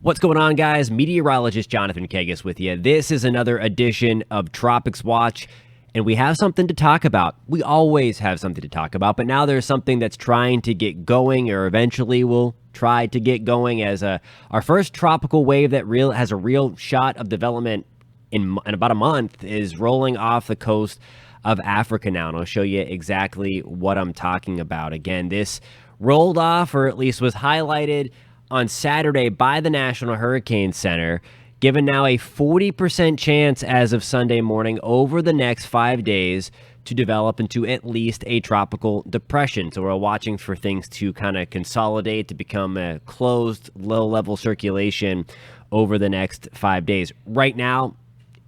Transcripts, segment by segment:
What's going on, guys? Meteorologist Jonathan Kagas with you. This is another edition of Tropics Watch, and we have something to talk about. We always have something to talk about, but now there's something that's trying to get going, or eventually will try to get going, as our first tropical wave that has a real shot of development in about a month is rolling off the coast of Africa now, and I'll show you exactly what I'm talking about. Again, this rolled off, or at least was highlighted on Saturday by the National Hurricane Center, given now a 40% chance as of Sunday morning over the next 5 days to develop into at least a tropical depression. So we're watching for things to kind of consolidate to become a closed low-level circulation over the next 5 days. Right now,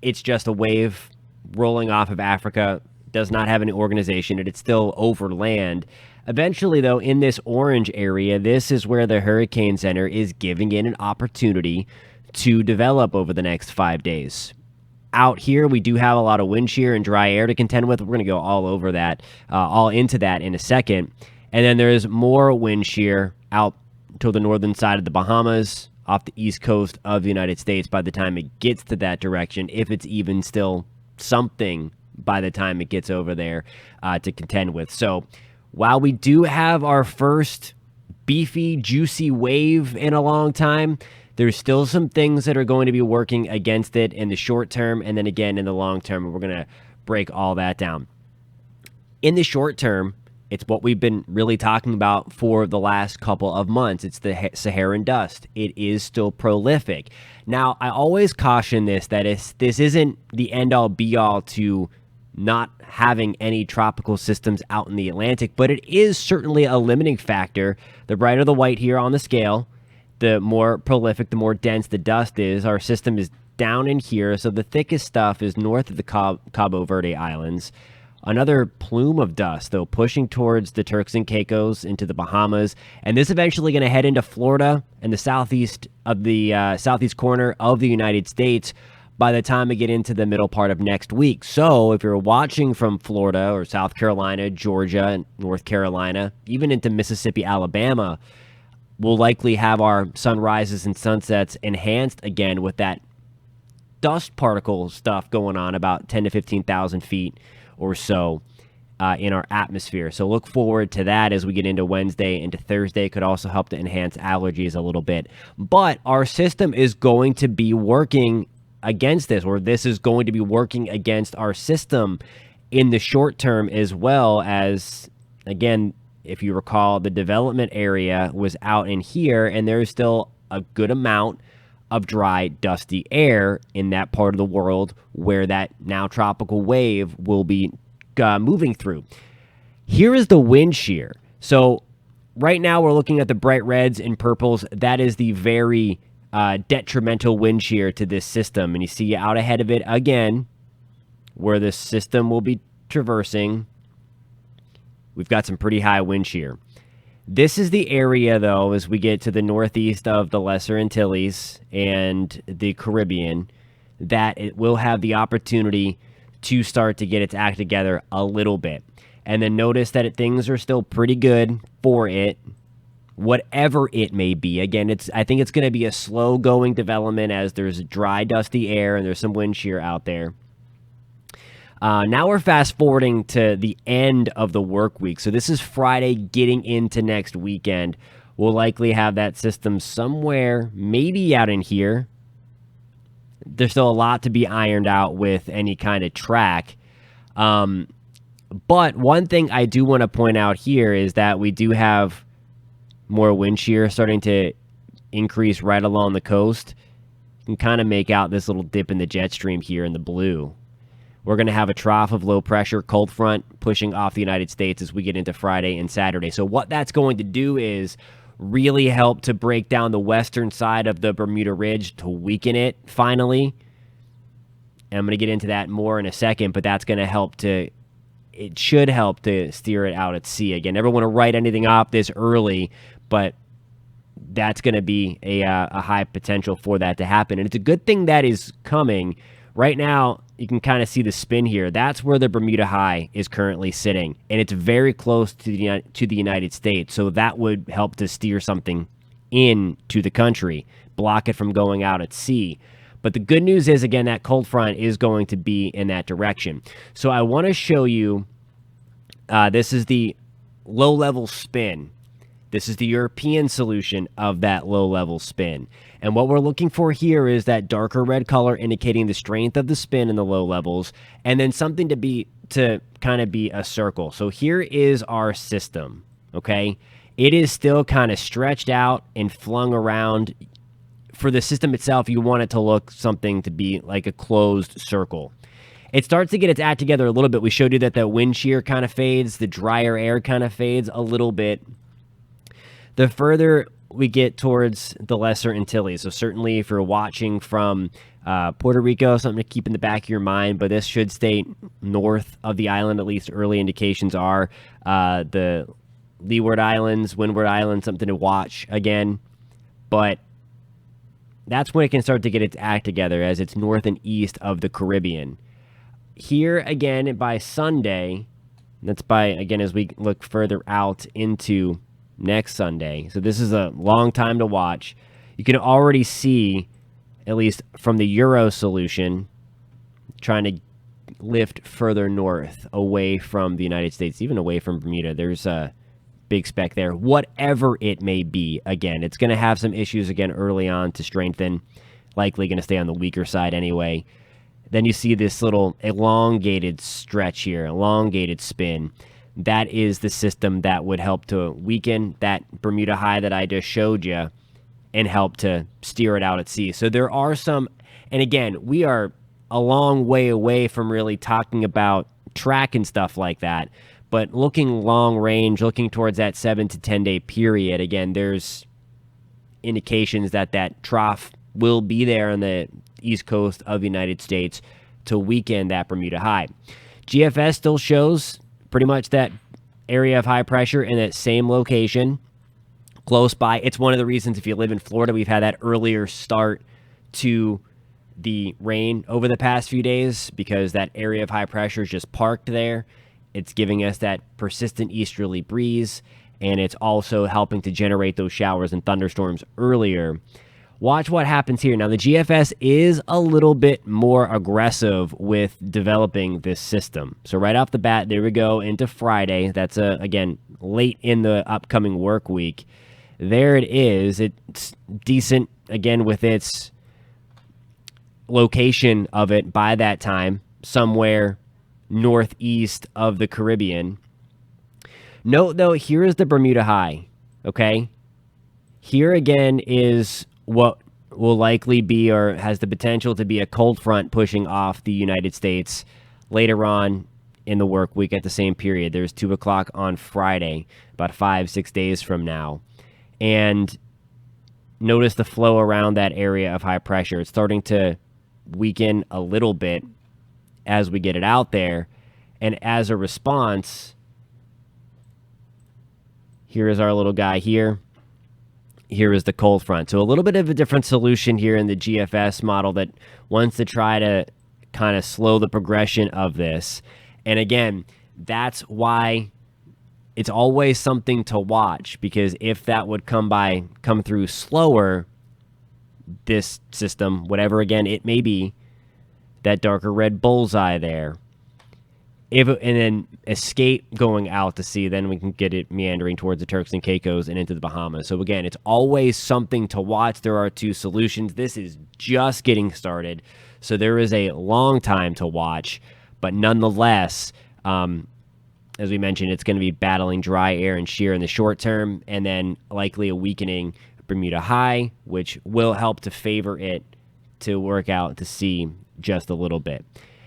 it's just a wave rolling off of Africa, does not have any organization, and it's still over land. Eventually, though, in this orange area, this is where the Hurricane Center is giving it an opportunity to develop over the next 5 days. Out here, we do have a lot of wind shear and dry air to contend with. We're going to go all over that, all into that in a second. And then there's more wind shear out to the northern side of the Bahamas, off the east coast of the United States by the time it gets to that direction, if it's even still something by the time it gets over there to contend with. So while we do have our first beefy, juicy wave in a long time, there's still some things that are going to be working against it in the short term, and then again in the long term, and we're going to break all that down. In the short term, it's what we've been really talking about for the last couple of months. It's the Saharan dust. It is still prolific. Now, I always caution this isn't the end-all, be-all to not having any tropical systems out in the Atlantic, but it is certainly a limiting factor. The brighter the white here on the scale, the more prolific, the more dense the dust is. Our system is down in here, so the thickest stuff is north of the Cabo Verde Islands. Another plume of dust, though, pushing towards the Turks and Caicos into the Bahamas, and this eventually going to head into Florida and the southeast corner of the United States by the time we get into the middle part of next week. So if you're watching from Florida or South Carolina, Georgia, and North Carolina, even into Mississippi, Alabama, we'll likely have our sunrises and sunsets enhanced again with that dust particle stuff going on about 10 to 15,000 feet or so in our atmosphere. So look forward to that as we get into Wednesday. Into Thursday could also help to enhance allergies a little bit. But our system is going to be working against this, or this is going to be working against our system in the short term, as well as, again, if you recall, the development area was out in here, and there's still a good amount of dry, dusty air in that part of the world where that now tropical wave will be moving through. Here is the wind shear. So right now we're looking at the bright reds and purples. That is the very detrimental wind shear to this system. And you see out ahead of it again, where the system will be traversing, we've got some pretty high wind shear. This is the area, though, as we get to the northeast of the Lesser Antilles and the Caribbean, that it will have the opportunity to start to get its act together a little bit. And then notice that things are still pretty good for it, whatever it may be. Again, I think it's going to be a slow-going development as there's dry, dusty air and there's some wind shear out there. Now we're fast-forwarding to the end of the work week. So this is Friday getting into next weekend. We'll likely have that system somewhere, maybe out in here. There's still a lot to be ironed out with any kind of track. But one thing I do want to point out here is that we do have more wind shear starting to increase right along the coast. You can kind of make out this little dip in the jet stream here in the blue. We're going to have a trough of low pressure, cold front pushing off the United States as we get into Friday and Saturday. So what that's going to do is really help to break down the western side of the Bermuda Ridge to weaken it finally. And I'm going to get into that more in a second, but that's going to help to, it should help to steer it out at sea. Again, never want to write anything off this early, but that's going to be a high potential for that to happen. And it's a good thing that is coming. Right now, you can kind of see the spin here. That's where the Bermuda High is currently sitting, and it's very close to the United States. So that would help to steer something into the country. block it from going out at sea. But the good news is, again, that cold front is going to be in that direction. So I want to show you, this is the low-level spin. This is the European solution of that low-level spin. And what we're looking for here is that darker red color indicating the strength of the spin in the low levels, and then something to kind of be a circle. So here is our system, okay? It is still kind of stretched out and flung around. For the system itself, you want it to look something to be like a closed circle. It starts to get its act together a little bit. We showed you that the wind shear kind of fades, the drier air kind of fades a little bit. The further we get towards the Lesser Antilles, so certainly if you're watching from Puerto Rico, something to keep in the back of your mind, but this should stay north of the island, at least early indications are. The Leeward Islands, Windward Islands, something to watch again. But that's when it can start to get its act together, as it's north and east of the Caribbean. Here, again, by Sunday, that's by, again, as we look further out into next Sunday. So this is a long time to watch. You can already see, at least from the Euro solution, trying to lift further north away from the United States, even away from Bermuda. There's a big speck there. Whatever it may be, again, it's going to have some issues again early on to strengthen. Likely going to stay on the weaker side anyway. Then you see this little elongated stretch here, elongated spin. That is the system that would help to weaken that Bermuda high that I just showed you and help to steer it out at sea. So there are some, and again, we are a long way away from really talking about track and stuff like that, but looking long range, looking towards that 7 to 10 day period, again, there's indications that that trough will be there on the east coast of the United States to weaken that Bermuda high. GFS still shows pretty much that area of high pressure in that same location close by. It's one of the reasons, if you live in Florida, we've had that earlier start to the rain over the past few days, because that area of high pressure is just parked there. It's giving us that persistent easterly breeze, and it's also helping to generate those showers and thunderstorms earlier. Watch what happens here. Now, the GFS is a little bit more aggressive with developing this system. So right off the bat, there we go into Friday. That's, again, late in the upcoming work week. There it is. It's decent, again, with its location of it by that time, somewhere northeast of the Caribbean. Note, though, here is the Bermuda high, okay? Here, again, is what will likely be, or has the potential to be, a cold front pushing off the United States later on in the work week at the same period. There's 2 o'clock on Friday, about 5-6 days from now. And notice the flow around that area of high pressure. It's starting to weaken a little bit as we get it out there. And as a response, here is our little guy here. Here is the cold front. So a little bit of a different solution here in the GFS model that wants to try to kind of slow the progression of this. And again, that's why it's always something to watch, because if that would come through slower, this system, whatever again it may be, that darker red bullseye there, and then escape going out to sea, then we can get it meandering towards the Turks and Caicos and into the Bahamas. So again, it's always something to watch. There are 2 solutions. This is just getting started, so there is a long time to watch. But nonetheless, as we mentioned, it's going to be battling dry air and shear in the short term, and then likely a weakening Bermuda high, which will help to favor it to work out to sea just a little bit.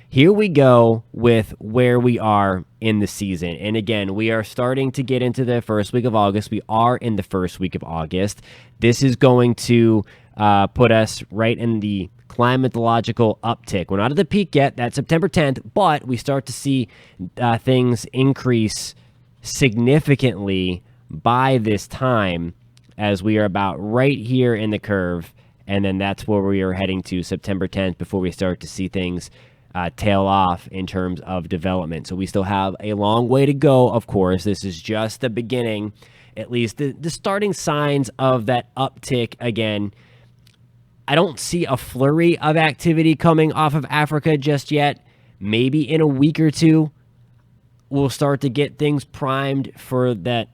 Here we go with where we are in the season. And again, we are starting to get into the first week of August. We are in the first week of August. This is going to put us right in the climatological uptick. We're not at the peak yet. That's September 10th, but we start to see things increase significantly by this time, as we are about right here in the curve. And then that's where we are heading to, September 10th, before we start to see things tail off in terms of development. So we still have a long way to go, of course. This is just the beginning, at least the starting signs of that uptick, again, I don't see a flurry of activity coming off of Africa just yet. Maybe in a week or two, we'll start to get things primed for that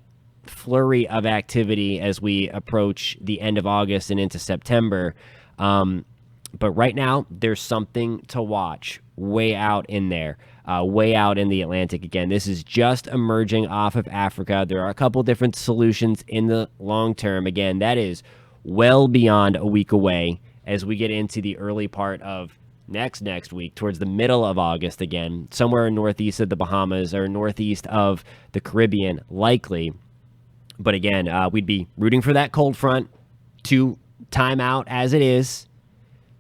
flurry of activity as we approach the end of August and into September. But right now, there's something to watch way out in there, way out in the Atlantic. Again, this is just emerging off of Africa. There are a couple different solutions in the long term. Again, that is well beyond a week away as we get into the early part of next week, towards the middle of August again, somewhere northeast of the Bahamas or northeast of the Caribbean, likely. But again, we'd be rooting for that cold front to time out as it is,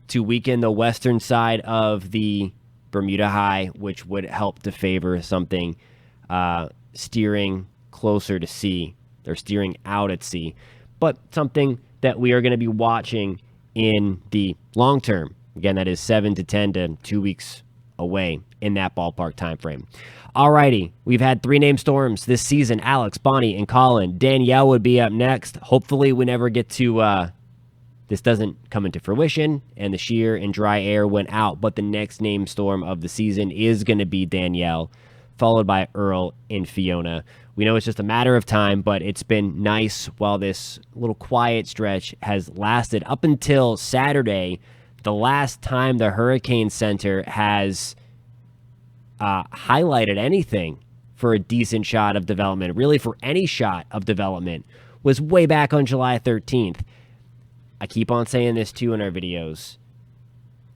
to weaken the western side of the Bermuda High, which would help to favor something steering closer to sea, or steering out at sea, but something that we are going to be watching in the long term. Again, that is 7 to 10 to 2 weeks away in that ballpark time frame. Alrighty, we've had 3 named storms this season: Alex, Bonnie, and Colin. Danielle would be up next. Hopefully we never get to this doesn't come into fruition and the shear and dry air went out, but the next named storm of the season is going to be Danielle, followed by Earl and Fiona. We know it's just a matter of time, but it's been nice while this little quiet stretch has lasted up until Saturday, the last time the Hurricane Center has highlighted anything for a decent shot of development, really for any shot of development, was way back on July 13th. I keep on saying this too in our videos.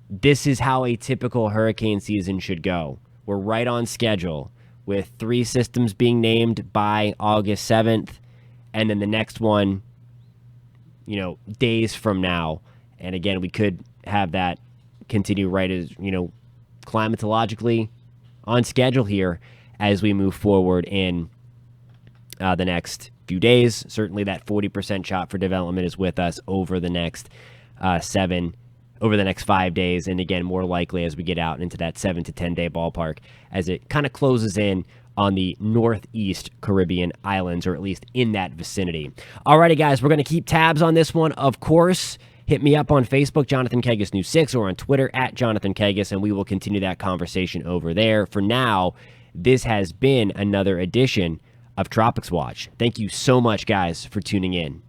This is how a typical hurricane season should go. We're right on schedule, with 3 systems being named by August 7th, and then the next one, days from now. And again, we could have that continue right as, climatologically on schedule here as we move forward in the next few days. Certainly that 40% shot for development is with us over the next 5 days. And again, more likely as we get out into that 7 to 10 day ballpark as it kind of closes in on the northeast Caribbean islands, or at least in that vicinity. Alrighty, guys, we're going to keep tabs on this one, of course. Hit me up on Facebook, Jonathan Kegas News 6, or on Twitter at Jonathan Kegas, and we will continue that conversation over there. For now, this has been another edition of Tropics Watch. Thank you so much, guys, for tuning in.